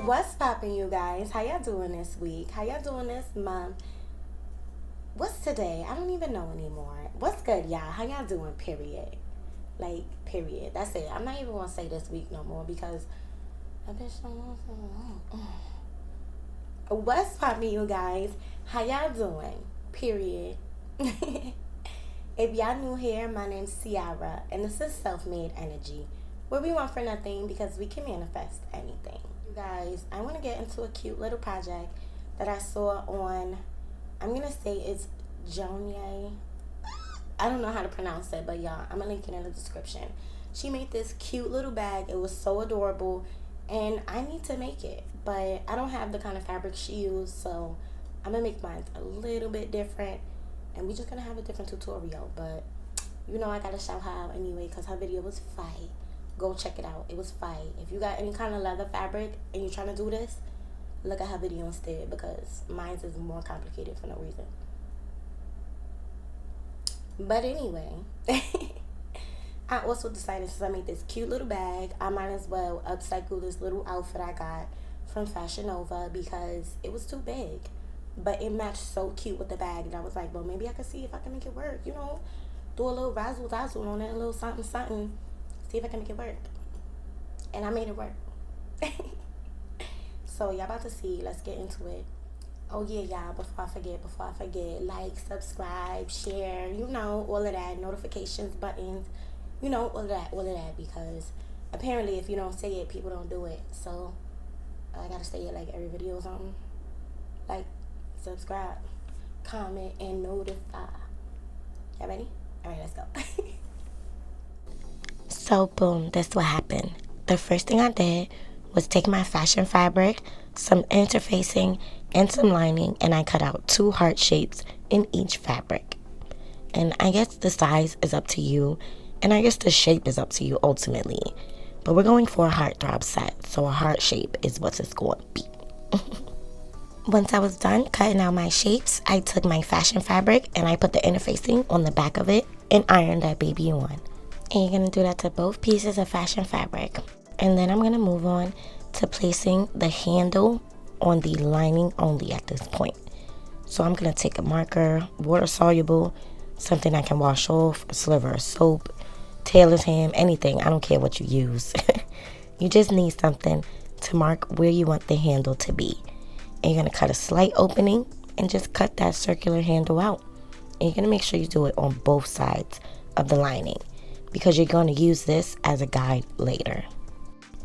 What's poppin', you guys? How y'all doing this week? How y'all doing this month? What's today? I don't even know anymore. What's good, y'all? How y'all doing, period? Like, period. That's it. I'm not even gonna say this week no more because I bitch don't want to. What's poppin', you guys? How y'all doing? Period. If y'all new here, my name's Ciara, and this is Self-Made Energy, where we want for nothing because we can manifest anything. You guys, I want to get into a cute little project that I saw on, I'm going to say it's Jonie. I don't know how to pronounce it, but y'all, I'm going to link it in the description. She made this cute little bag. It was so adorable, and I need to make it, but I don't have the kind of fabric she used, so I'm going to make mine a little bit different. And we're just going to have a different tutorial. But, you know, I got to shout her out anyway because her video was fire. Go check it out. It was fire. If you got any kind of leather fabric and you're trying to do this, look at her video instead because mine is more complicated for no reason. But anyway, I also decided since I made this cute little bag, I might as well upcycle this little outfit I got from Fashion Nova because it was too big. But it matched so cute with the bag. And I was like, well, maybe I can see if I can make it work. You know, do a little razzle-dazzle on it, a little something. See if I can make it work. And I made it work. So, y'all about to see. Let's get into it. Oh, yeah, y'all. Before I forget. Like, subscribe, share. You know, all of that. Notifications, buttons. You know, all of that. Because apparently if you don't say it, people don't do it. So, I got to say it like every video or something. Like, subscribe, comment, and notify. Y'all ready? All right, let's go. So, boom, that's what happened. The first thing I did was take my fashion fabric, some interfacing, and some lining, and I cut out 2 heart shapes in each fabric. And I guess the size is up to you, and I guess the shape is up to you ultimately. But we're going for a heart throb set, so a heart shape is what it's going to be. Once I was done cutting out my shapes, I took my fashion fabric and I put the interfacing on the back of it and ironed that baby on. And you're going to do that to both pieces of fashion fabric. And then I'm going to move on to placing the handle on the lining only at this point. So I'm going to take a marker, water soluble, something I can wash off, a sliver of soap, tailor's ham, anything. I don't care what you use. You just need something to mark where you want the handle to be. And you're going to cut a slight opening and just cut that circular handle out. And you're going to make sure you do it on both sides of the lining because you're going to use this as a guide later.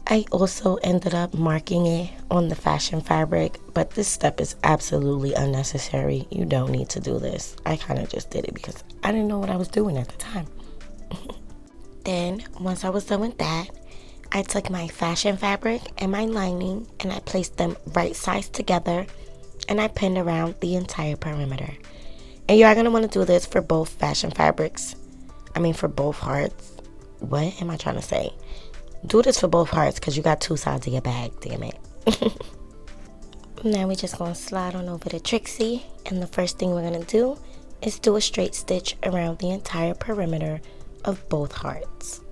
I also ended up marking it on the fashion fabric, but this step is absolutely unnecessary. You don't need to do this. I kind of just did it because I didn't know what I was doing at the time. Then, once I was done with that, I took my fashion fabric and my lining and I placed them right sides together and I pinned around the entire perimeter. And you are going to want to do this for both fashion fabrics. For both hearts. What am I trying to say? Do this for both hearts because you got 2 sides of your bag, damn it. Now we're just going to slide on over to Trixie. And the first thing we're going to do is do a straight stitch around the entire perimeter of both hearts.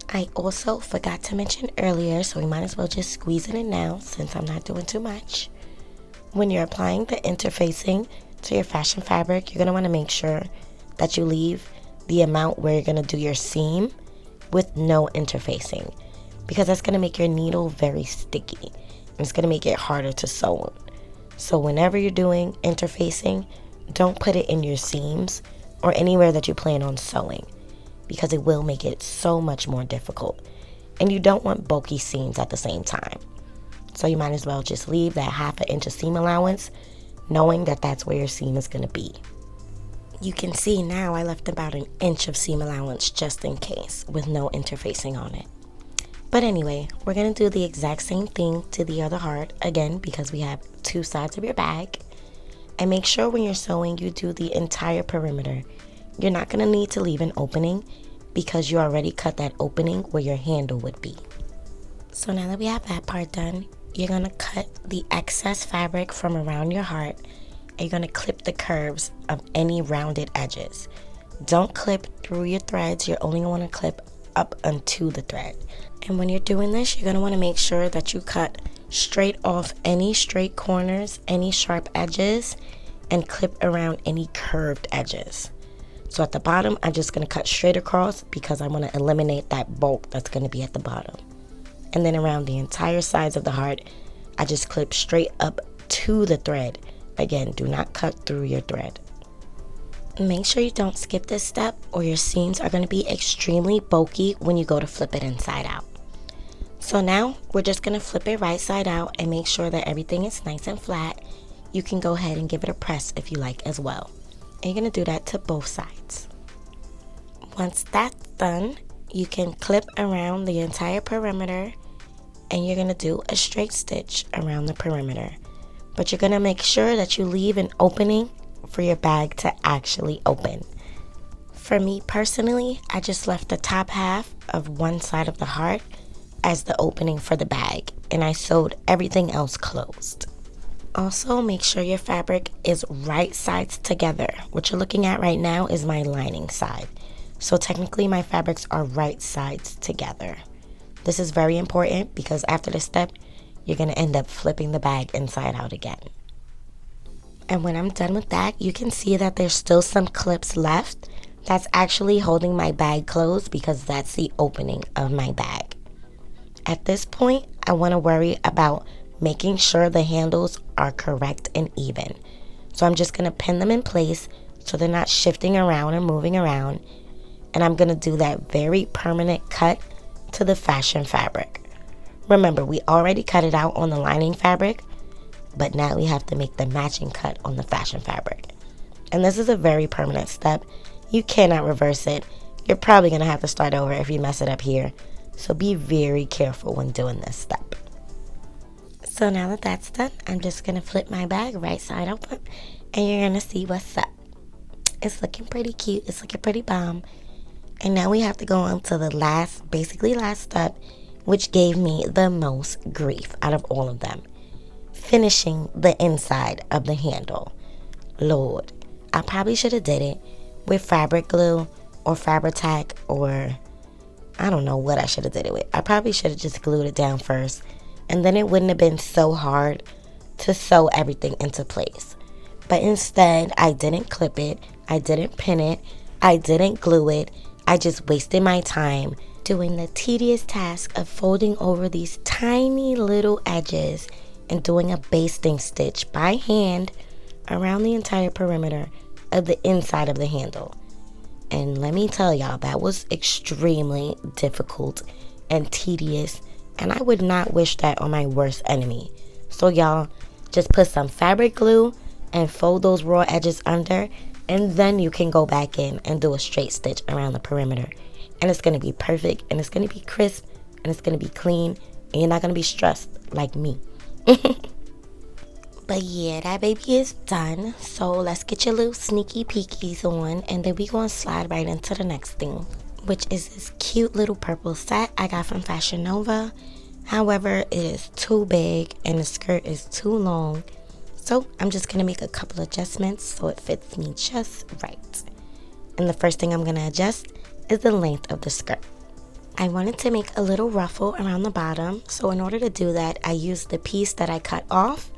I also forgot to mention earlier, so we might as well just squeeze it in now since I'm not doing too much. When you're applying the interfacing to your fashion fabric, you're going to want to make sure that you leave the amount where you're going to do your seam with no interfacing because that's going to make your needle very sticky and it's going to make it harder to sew on. So whenever you're doing interfacing, don't put it in your seams or anywhere that you plan on sewing, because it will make it so much more difficult. And you don't want bulky seams at the same time. So you might as well just leave that 1/2 inch of seam allowance, knowing that that's where your seam is going to be. You can see now I left about 1 inch of seam allowance just in case with no interfacing on it. But anyway, we're going to do the exact same thing to the other heart, again, because we have 2 sides of your bag. And make sure when you're sewing, you do the entire perimeter. You're not going to need to leave an opening because you already cut that opening where your handle would be. So now that we have that part done, you're going to cut the excess fabric from around your heart and you're going to clip the curves of any rounded edges. Don't clip through your threads. You're only going to clip up onto the thread. And when you're doing this, you're going to want to make sure that you cut straight off any straight corners, any sharp edges, and clip around any curved edges. So at the bottom, I'm just going to cut straight across because I want to eliminate that bulk that's going to be at the bottom. And then around the entire sides of the heart, I just clip straight up to the thread. Again, do not cut through your thread. Make sure you don't skip this step or your seams are going to be extremely bulky when you go to flip it inside out. So now we're just going to flip it right side out and make sure that everything is nice and flat. You can go ahead and give it a press if you like as well. And you're going to do that to both sides. Once that's done, you can clip around the entire perimeter and you're going to do a straight stitch around the perimeter. But you're going to make sure that you leave an opening for your bag to actually open. For me personally, I just left the top half of one side of the heart as the opening for the bag, and I sewed everything else closed. Also, make sure your fabric is right sides together. What you're looking at right now is my lining side. So technically my fabrics are right sides together. This is very important because after this step, you're going to end up flipping the bag inside out again. And when I'm done with that, you can see that there's still some clips left. That's actually holding my bag closed because that's the opening of my bag. At this point, I want to worry about making sure the handles are correct and even. So I'm just going to pin them in place so they're not shifting around or moving around. And I'm going to do that very permanent cut to the fashion fabric. Remember, we already cut it out on the lining fabric, but now we have to make the matching cut on the fashion fabric. And this is a very permanent step. You cannot reverse it. You're probably going to have to start over if you mess it up here. So be very careful when doing this step. So now that that's done, I'm just going to flip my bag right side open and you're going to see what's up. It's looking pretty cute. It's looking pretty bomb. And now we have to go on to the last step, which gave me the most grief out of all of them. Finishing the inside of the handle. Lord, I probably should have did it with fabric glue or Fabri-Tac, or I don't know what I should have did it with. I probably should have just glued it down first, and then it wouldn't have been so hard to sew everything into place. But instead, I didn't clip it, I didn't pin it, I didn't glue it. I just wasted my time doing the tedious task of folding over these tiny little edges and doing a basting stitch by hand around the entire perimeter of the inside of the handle. And let me tell y'all, that was extremely difficult and tedious, and I would not wish that on my worst enemy. So y'all, just put some fabric glue and fold those raw edges under, and then you can go back in and do a straight stitch around the perimeter. And it's going to be perfect, and it's going to be crisp, and it's going to be clean, and you're not going to be stressed like me. But yeah, that baby is done. So let's get your little sneaky peekies on, and then we gonna slide right into the next thing, which is this cute little purple set I got from Fashion Nova. However, it is too big and the skirt is too long, so I'm just gonna make a couple adjustments so it fits me just right. And the first thing I'm gonna adjust is the length of the skirt. I wanted to make a little ruffle around the bottom, so in order to do that, I used the piece that I cut off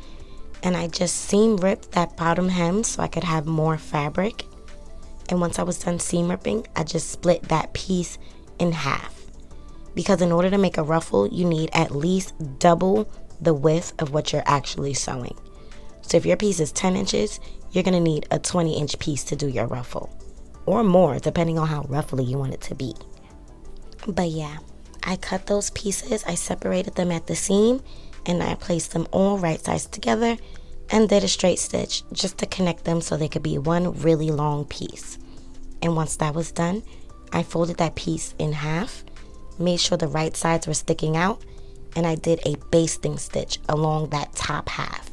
and I just seam ripped that bottom hem so I could have more fabric. And once I was done seam ripping, I just split that piece in half. Because in order to make a ruffle, you need at least double the width of what you're actually sewing. So if your piece is 10 inches, you're going to need a 20-inch piece to do your ruffle. Or more, depending on how ruffly you want it to be. But yeah, I cut those pieces, I separated them at the seam, and I placed them all right sides together and did a straight stitch just to connect them so they could be one really long piece. And once that was done, I folded that piece in half, made sure the right sides were sticking out, and I did a basting stitch along that top half.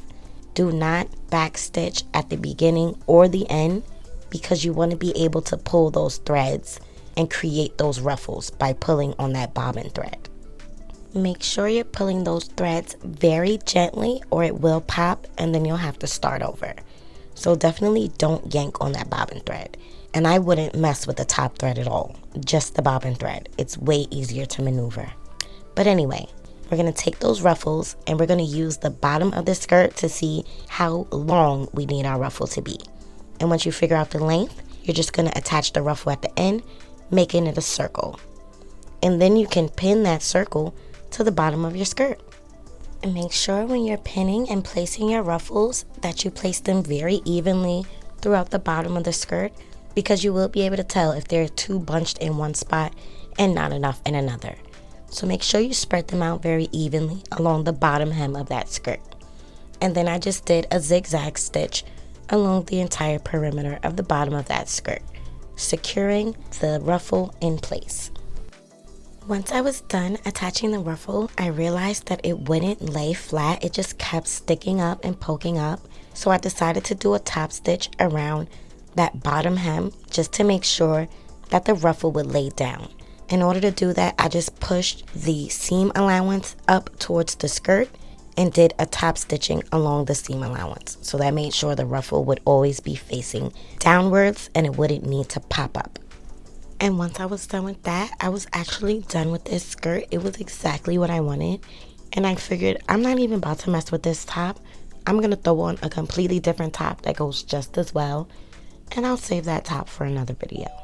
Do not back stitch at the beginning or the end because you want to be able to pull those threads and create those ruffles by pulling on that bobbin thread. Make sure you're pulling those threads very gently or it will pop and then you'll have to start over. So definitely don't yank on that bobbin thread. And I wouldn't mess with the top thread at all, just the bobbin thread. It's way easier to maneuver. But anyway, we're going to take those ruffles and we're going to use the bottom of the skirt to see how long we need our ruffle to be. And once you figure out the length, you're just going to attach the ruffle at the end, making it a circle. And then you can pin that circle to the bottom of your skirt. And make sure when you're pinning and placing your ruffles that you place them very evenly throughout the bottom of the skirt, because you will be able to tell if they're too bunched in one spot and not enough in another. So make sure you spread them out very evenly along the bottom hem of that skirt. And then I just did a zigzag stitch along the entire perimeter of the bottom of that skirt, securing the ruffle in place. Once I was done attaching the ruffle, I realized that it wouldn't lay flat. It just kept sticking up and poking up. So I decided to do a top stitch around that bottom hem just to make sure that the ruffle would lay down. In order to do that, I just pushed the seam allowance up towards the skirt and did a top stitching along the seam allowance. So that made sure the ruffle would always be facing downwards and it wouldn't need to pop up. And once I was done with that, I was actually done with this skirt. It was exactly what I wanted. And I figured I'm not even about to mess with this top. I'm going to throw on a completely different top that goes just as well. And I'll save that top for another video.